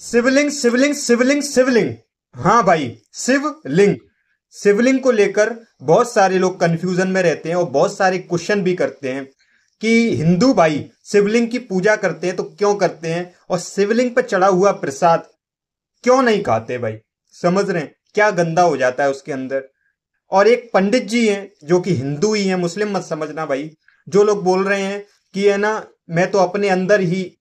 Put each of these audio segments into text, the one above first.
शिवलिंग शिवलिंग शिवलिंग शिवलिंग। हाँ भाई, शिवलिंग। शिवलिंग को लेकर बहुत सारे लोग कंफ्यूजन में रहते हैं और बहुत सारे क्वेश्चन भी करते हैं कि हिंदू भाई शिवलिंग की पूजा करते हैं तो क्यों करते हैं, और शिवलिंग पर चढ़ा हुआ प्रसाद क्यों नहीं खाते भाई। समझ रहे हैं क्या गंदा हो जाता है उसके अंदर। और एक पंडित जी हैं जो कि हिंदू ही हैं, मुस्लिम मत समझना भाई, जो लोग बोल रहे हैं कि है ना मैं तो अपने अंदर ही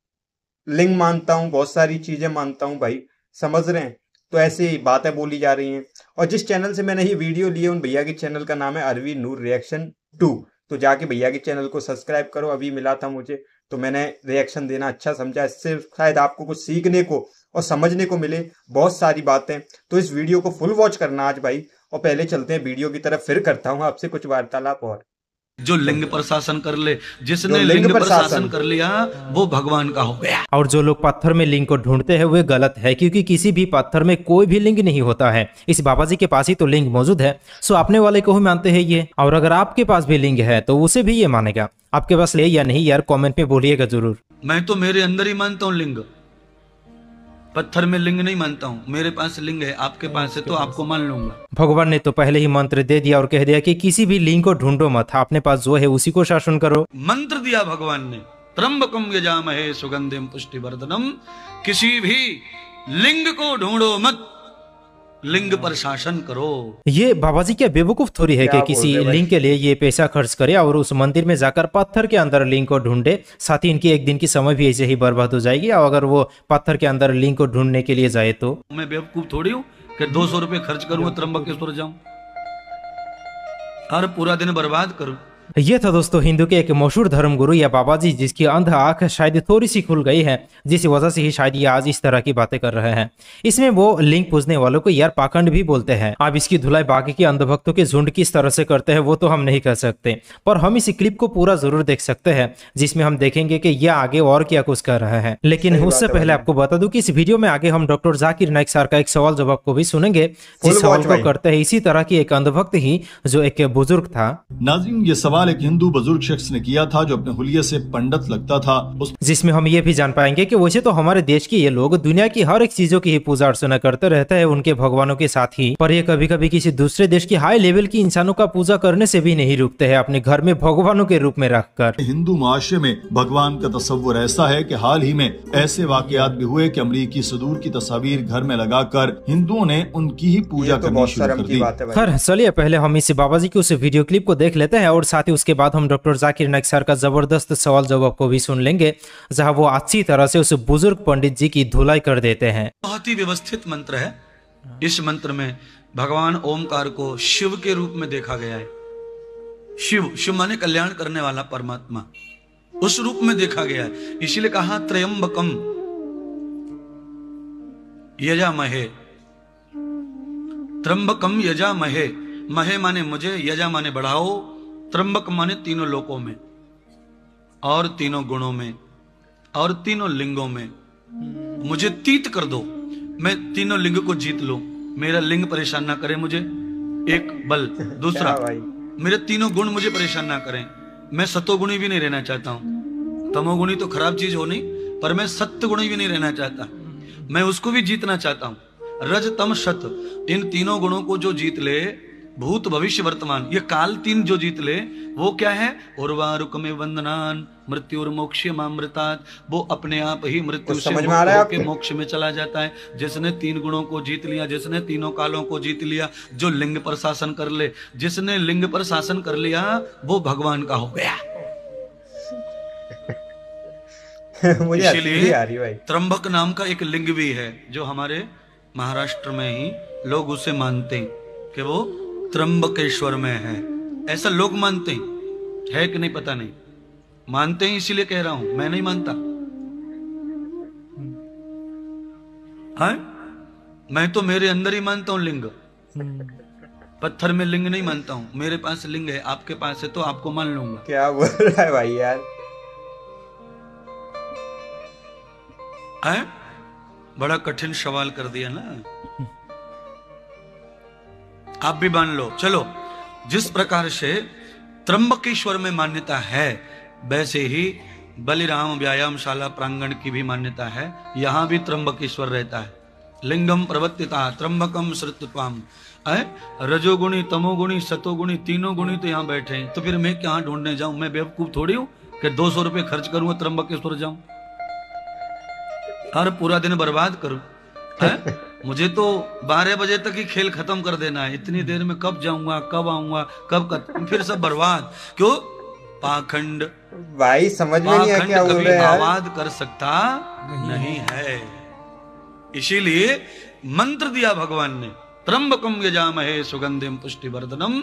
लिंग मानता हूं, बहुत सारी चीजें मानता हूं भाई। समझ रहे हैं, तो ऐसी बातें बोली जा रही हैं। और जिस चैनल से मैंने ये वीडियो ली है उन भैया के चैनल का नाम है अरवी नूर रिएक्शन 2। तो जाके भैया के चैनल को सब्सक्राइब करो। अभी मिला था मुझे तो मैंने रिएक्शन देना अच्छा समझा, इससे शायद आपको कुछ सीखने को और समझने को मिले बहुत सारी बातें। तो इस वीडियो को फुल वॉच करना आज भाई। और पहले चलते हैं वीडियो की तरफ, फिर करता हूं आपसे कुछ वार्तालाप। और जो लिंग प्रशासन कर ले, जिसने लिंग प्रशासन कर लिया वो भगवान का हो गया। और जो लोग पत्थर में लिंग को ढूंढते हैं वे गलत है, क्योंकि किसी भी पत्थर में कोई भी लिंग नहीं होता है। इस बाबा जी के पास ही तो लिंग मौजूद है। सो अपने वाले को ही मानते हैं ये, और अगर आपके पास भी लिंग है तो उसे भी ये मानेगा। आपके पास है या नहीं यार, कॉमेंट में बोलिएगा जरूर। मैं तो मेरे अंदर ही मानता हूँ लिंग, पत्थर में लिंग नहीं मानता हूँ। मेरे पास लिंग है, आपके पास है तो आपको मान लूंगा। भगवान ने तो पहले ही मंत्र दे दिया और कह दिया कि किसी भी लिंग को ढूंढो मत, अपने पास जो है उसी को शासन करो। मंत्र दिया भगवान ने, त्र्यंबकम यजामहे सुगंधिम पुष्टिवर्धनम। किसी भी लिंग को ढूंढो मत, लिंग पर शासन करो। ये बाबा जी क्या बेवकूफ थोड़ी है कि किसी लिंग के लिए ये पैसा खर्च करे और उस मंदिर में जाकर पत्थर के अंदर लिंग को ढूंढे। साथ ही इनकी एक दिन की समय भी ऐसे ही बर्बाद हो जाएगी। और अगर वो पत्थर के अंदर लिंग को ढूंढने के लिए जाए तो मैं बेवकूफ थोड़ी हूँ कि 200 रुपए खर्च करूँ त्र्यंबकेश्वर जाऊं और पूरा दिन बर्बाद करूं। ये था दोस्तों हिंदू के एक मशहूर धर्मगुरु या बाबा जी, जिसकी अंध आंख शायद थोड़ी सी खुल गई है, जिस वजह से ही शायद ये आज इस तरह की बातें कर रहे हैं। इसमें वो लिंग पूजने वालों को यार पाखंड भी बोलते हैं। अब इसकी धुलाई बाकी के अंधभक्तों के झुंड किस तरह से करते हैं वो तो हम नहीं कर सकते, पर हम इस क्लिप को पूरा जरूर देख सकते हैं, जिसमें हम देखेंगे कि यह आगे और क्या कुछ कर रहा है। लेकिन उससे पहले आपको बता दूं कि इस वीडियो में आगे हम डॉक्टर जाकिर नाइक सर का एक सवाल जवाब को भी सुनेंगे, जिस सवाल को करते हैं इसी तरह की एक अंधभक्त ही जो एक बुजुर्ग था। नाज़रीन, ये सवाल एक हिंदू बुजुर्ग शख्स ने किया था जो अपने हुलिये से पंडित लगता था। जिसमें हम ये भी जान पाएंगे कि वैसे तो हमारे देश के ये लोग दुनिया की हर एक चीजों की ही पूजा अर्चना करते रहते हैं उनके भगवानों के साथ ही, पर ये कभी कभी किसी दूसरे देश की हाई लेवल की इंसानों का पूजा करने से भी नहीं रुकते हैं, अपने घर में भगवानों के रूप में रखकर। हिंदू माशरे में भगवान का तस्वुर ऐसा है कि हाल ही में ऐसे वाकयात भी हुए कि अमरीकी सदूर की तस्वीर घर में लगाकर हिंदुओं ने उनकी ही पूजा करनी शुरू कर दी। खैर चलिए पहले हम इस बाबा जी की उस वीडियो क्लिप को देख लेते हैं और साथ ही उसके बाद हम डॉक्टर जाकिर नाइक सर का जबरदस्त सवाल जवाब को भी सुन लेंगे, जहां वो अच्छी तरह से उस बुजुर्ग पंडित जी की धुलाई कर देते हैं। बहुत ही व्यवस्थित मंत्र है। इस मंत्र में भगवान ओमकार को शिव के रूप में देखा गया है। शिव, शिव माने कल्याण करने वाला परमात्मा, उस रूप में देखा गया है। इसीलिए कहा त्र्यंबकम यजामहे, त्र्यंबकम यजामहे। महे माने मुझे, यजा माने बढ़ाओ, त्र्यंबक माने तीनों लोकों में और तीनों गुणों में और तीनों लिंगों में मुझे तीत कर दो। मैं तीनों लिंग को जीत लूं, मेरा लिंग परेशान ना करे मुझे, एक बल। दूसरा, मेरे तीनों गुण मुझे परेशान ना करें। मैं सतोगुणी भी नहीं रहना चाहता हूं। तमोगुणी तो खराब चीज हो नहीं, पर मैं सत्य गुणी भी नहीं रहना चाहता। मैं उसको भी जीतना चाहता हूं। रज तम शत, इन तीनों गुणों को जो जीत ले, भूत भविष्य वर्तमान, ये काल तीन जो जीत ले, वो क्या है? उर्वारुक में वंदनान मृत्यु मोक्षमामृतात्, वो अपने आप ही मृत्यु से मुक्त होकर मोक्ष में चला जाता है। जिसने तीन गुणों को जीत लिया, जिसने तीनों कालों को जीत लिया, जो लिंग पर शासन कर ले, जिसने लिंग पर शासन कर लिया वो भगवान का हो गया। इसीलिए त्र्यंबक नाम का एक लिंग भी है जो हमारे महाराष्ट्र में ही लोग उसे मानते हैं कि वो त्र्यंबकेश्वर में है। ऐसा लोग मानते हैं, है कि नहीं पता नहीं, मानते हैं। इसीलिए कह रहा हूं, मैं नहीं मानता। हाँ, मैं तो मेरे अंदर ही मानता हूं लिंग, पत्थर में लिंग नहीं मानता हूं। मेरे पास लिंग है, आपके पास है तो आपको मान लूंगा। क्या बोल रहा है भाई यार? है? बड़ा कठिन सवाल कर दिया ना। आप भी मान लो। चलो, जिस प्रकार से त्र्यंबकेश्वर में मान्यता है, वैसे ही बलिराम व्यायामशाला प्रांगण की भी मान्यता है, यहाँ भी त्र्यंबकेश्वर रहता है। लिंगम प्रवर्तिता त्र्यंबकम श्रुत्वाम, रजोगुणी तमोगुणी सतोगुणी तीनों गुणी तो यहाँ बैठे हैं, तो फिर मैं क्या ढूंढने जाऊं? मैं बेवकूफ थोड़ी हूं कि 200 रुपये खर्च करूंगा त्र्यंबकेश्वर जाऊं और पूरा दिन बर्बाद करूं? मुझे तो 12 बजे तक ही खेल खत्म कर देना है, इतनी देर में कब जाऊंगा, कब आऊंगा, फिर सब बर्बाद। क्यों? पाखंड भाई समझ में नहीं आया क्या बोल रहे हैं यार। आवाज कर सकता नहीं है, इसीलिए मंत्र दिया भगवान ने, त्र्यंबकम यजामहे सुगंधिम पुष्टिवर्धनम।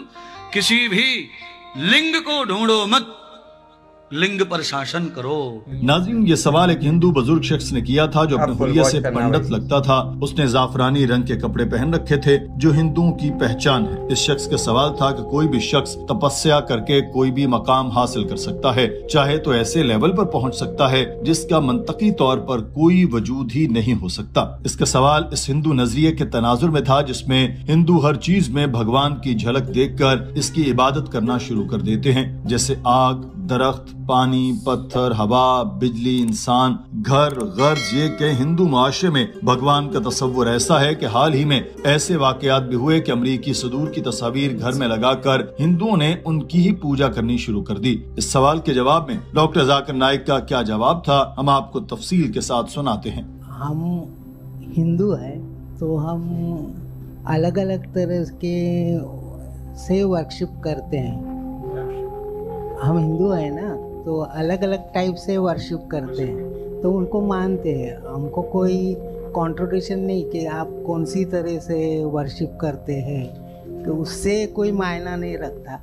किसी भी लिंग को ढूंढो मत, लिंग पर शासन करो। नाज़रीन, ये सवाल एक हिंदू बुजुर्ग शख्स ने किया था जो अपने हुलिये से पंडित लगता था। उसने जाफरानी रंग के कपड़े पहन रखे थे जो हिंदुओं की पहचान है। इस शख्स का सवाल था कि कोई भी शख्स तपस्या करके कोई भी मकाम हासिल कर सकता है, चाहे तो ऐसे लेवल पर पहुंच सकता है जिसका मंतकी तौर पर कोई वजूद ही नहीं हो सकता। इसका सवाल इस हिंदू नजरिए के तनाजुर में था जिसमें हिंदू हर चीज में भगवान की झलक देखकर इसकी इबादत करना शुरू कर देते हैं, जैसे आग, दरख्त, पानी, पत्थर, हवा, बिजली, इंसान, घर, गर्ज। ये के हिंदू मुआशरे में भगवान का तस्वुर ऐसा है कि हाल ही में ऐसे वाकयात भी हुए कि अमरीकी सदूर की तस्वीर घर में लगाकर हिंदुओं ने उनकी ही पूजा करनी शुरू कर दी। इस सवाल के जवाब में डॉक्टर जाकिर नाइक का क्या जवाब था, हम आपको तफसील के साथ सुनाते हैं। हम हिंदू हैं तो हम अलग अलग तरह के से वर्शिप करते हैं। हम हिंदू हैं ना, तो अलग अलग टाइप से वर्शिप करते हैं, तो उनको मानते हैं। हमको कोई कॉन्ट्रोडिक्शन नहीं कि आप कौन सी तरह से वर्शिप करते हैं, तो उससे कोई मायना नहीं रखता।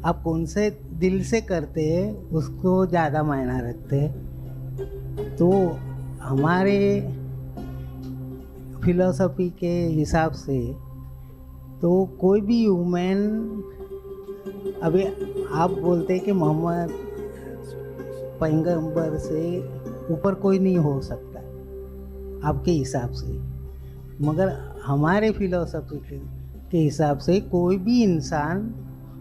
आप कौन से दिल से करते हैं उसको ज़्यादा मायना रखते हैं। तो हमारे फिलॉसफी के हिसाब से तो कोई भी ह्यूमन, अभी आप बोलते हैं कि मोहम्मद पैगंबर से ऊपर कोई नहीं हो सकता आपके हिसाब से, मगर हमारे फिलॉसफी के हिसाब से कोई भी इंसान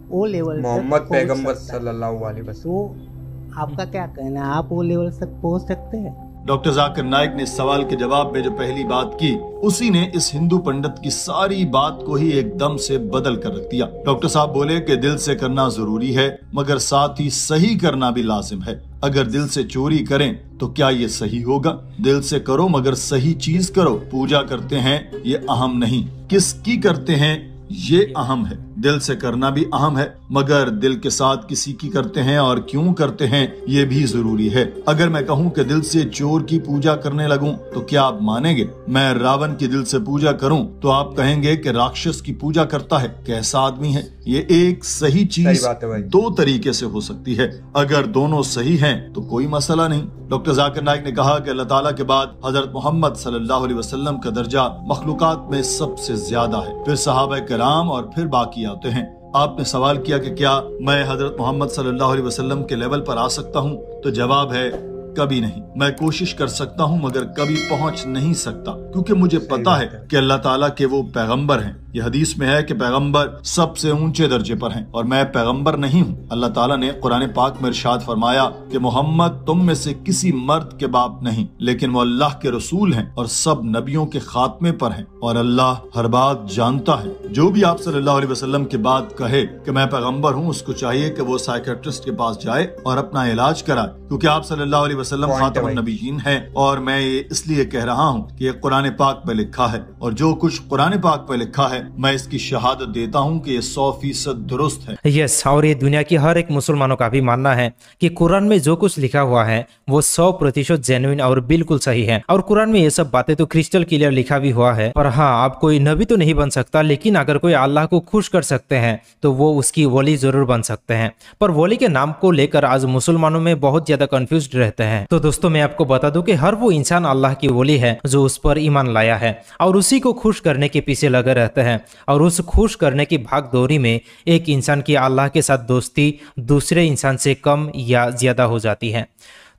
वो लेवल मोहम्मद पैगंबर सल्लल्लाहु अलैहि वसल्लम। तो आपका क्या कहना है, आप वो लेवल तक पहुंच सकते हैं? डॉक्टर जाकिर नाइक ने इस सवाल के जवाब में जो पहली बात की, उसी ने इस हिंदू पंडित की सारी बात को ही एकदम से बदल कर रख दिया। डॉक्टर साहब बोले कि दिल से करना जरूरी है, मगर साथ ही सही करना भी लाजिम है। अगर दिल से चोरी करें तो क्या ये सही होगा? दिल से करो मगर सही चीज करो। पूजा करते हैं ये अहम नहीं, किसकी करते हैं ये अहम है। दिल से करना भी अहम है, मगर दिल के साथ किसी की करते हैं और क्यों करते हैं ये भी जरूरी है। अगर मैं कहूँ कि दिल से चोर की पूजा करने लगूं तो क्या आप मानेंगे? मैं रावण की दिल से पूजा करूं तो आप कहेंगे कि राक्षस की पूजा करता है, कैसा आदमी है। ये एक सही चीज दो तरीके से हो सकती है, अगर दोनों सही हैं तो कोई मसला नहीं। डॉक्टर जाकिर नाइक ने कहा कि अल्लाह ताला के बाद हजरत मोहम्मद सल्लल्लाहु अलैहि वसल्लम का दर्जा मखलूकात में सबसे ज्यादा है, फिर सहाबा कराम और फिर बाकी आते हैं। आपने सवाल किया कि क्या मैं हजरत मोहम्मद सल्लल्लाहु अलैहि वसल्लम के लेवल पर आ सकता हूं, तो जवाब है कभी नहीं। मैं कोशिश कर सकता हूं मगर कभी पहुंच नहीं सकता, क्योंकि मुझे पता है कि अल्लाह ताला के वो पैगंबर हैं। ये हदीस में है कि पैगंबर सबसे ऊंचे दर्जे पर हैं और मैं पैगंबर नहीं हूँ। अल्लाह ताला ने कुरान पाक में इरशाद फरमाया कि मोहम्मद तुम में से किसी मर्द के बाप नहीं, लेकिन वो अल्लाह के रसूल हैं और सब नबियों के खात्मे पर हैं और अल्लाह हर बात जानता है। जो भी आप सल्लल्लाहु अलैहि वसल्लम के बाद कहे कि मैं पैगंबर हूँ, उसको चाहिए कि वो साइकियाट्रिस्ट के पास जाए और अपना इलाज कराए, क्योंकि आप सल्लल्लाहु अलैहि वसल्लम खातमुन नबिय्यीन हैं। और मैं ये इसलिए कह रहा हूँ कि ये कुरान पाक में लिखा है और जो कुछ कुरान पाक में लिखा है मैं इसकी शहादत देता हूँ कि ये 100% दुरुस्त है। यस, और ये दुनिया की हर एक मुसलमानों का भी मानना है कि कुरान में जो कुछ लिखा हुआ है वो 100% जेन्युइन और बिल्कुल सही है। और कुरान में ये सब बातें तो क्रिस्टल क्लियर लिखा भी हुआ है। पर हाँ, आप कोई नबी तो नहीं बन सकता, लेकिन अगर कोई अल्लाह को खुश कर सकते हैं तो वो उसकी वली जरूर बन सकते हैं। पर वली के नाम को लेकर आज मुसलमानों में बहुत ज्यादा कंफ्यूज रहते हैं। तो दोस्तों, मैं आपको बता दूं कि हर वो इंसान अल्लाह की वली है जो उस पर ईमान लाया है और उसी को खुश करने के पीछे लगे रहते हैं। और उस खुश करने की भागदौड़ी में एक इंसान की अल्लाह के साथ दोस्ती दूसरे इंसान से कम या ज्यादा हो जाती है।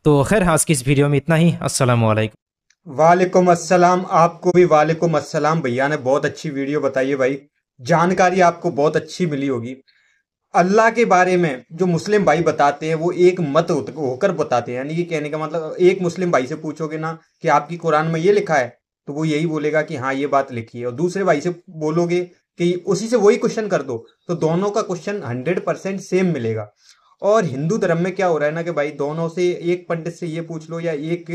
तो खैर, आज की इस वीडियो में इतना ही। अस्सलाम वालेकुम। वालेकुम अस्सलाम। आपको भी वालेकुम अस्सलाम। भैया ने बहुत अच्छी वीडियो बताई है भाई, जानकारी आपको बहुत अच्छी मिली होगी। अल्लाह के बारे में जो मुस्लिम भाई बताते हैं वो एक मत होकर बताते हैं। यानी कि कहने का मतलब, एक मुस्लिम भाई से पूछोगे ना कि आपकी कुरान में ये लिखा है, तो वो यही बोलेगा कि हाँ ये बात लिखी है। और दूसरे भाई से बोलोगे कि उसी से वही क्वेश्चन कर दो, तो दोनों का क्वेश्चन 100% सेम मिलेगा। और हिंदू धर्म में क्या हो रहा है ना कि भाई दोनों से, एक पंडित से ये पूछ लो या एक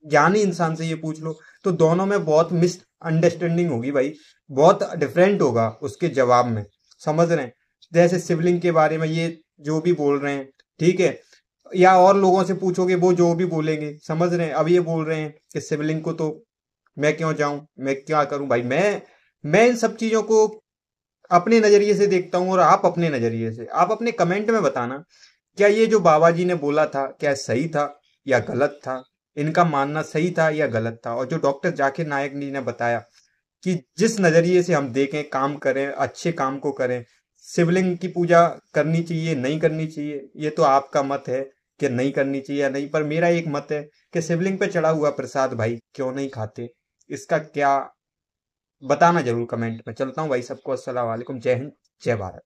ज्ञानी इंसान से ये पूछ लो, तो दोनों में बहुत मिसअंडरस्टैंडिंग होगी भाई, बहुत डिफरेंट होगा उसके जवाब में। समझ रहे हैं? जैसे शिवलिंग के बारे में ये जो भी बोल रहे हैं, ठीक है, या और लोगों से पूछोगे वो जो भी बोलेंगे, समझ रहे हैं? अब ये बोल रहे हैं कि शिवलिंग को तो मैं क्यों जाऊं, मैं क्या करूं भाई। मैं इन सब चीजों को अपने नजरिए से देखता हूं, और आप अपने नजरिए से, आप अपने कमेंट में बताना क्या ये जो बाबा जी ने बोला था क्या सही था या गलत था, इनका मानना सही था या गलत था। और जो डॉक्टर जाकिर नायक जी ने बताया कि जिस नजरिए से हम देखें, काम करें, अच्छे काम को करें, शिवलिंग की पूजा करनी चाहिए नहीं करनी चाहिए, ये तो आपका मत है कि नहीं करनी चाहिए या नहीं, पर मेरा एक मत है कि शिवलिंग पे चढ़ा हुआ प्रसाद भाई क्यों नहीं खाते, इसका क्या बताना जरूर कमेंट में। चलता हूँ भाई, सबको अस्सलाम वालेकुम, जय हिंद, जय भारत।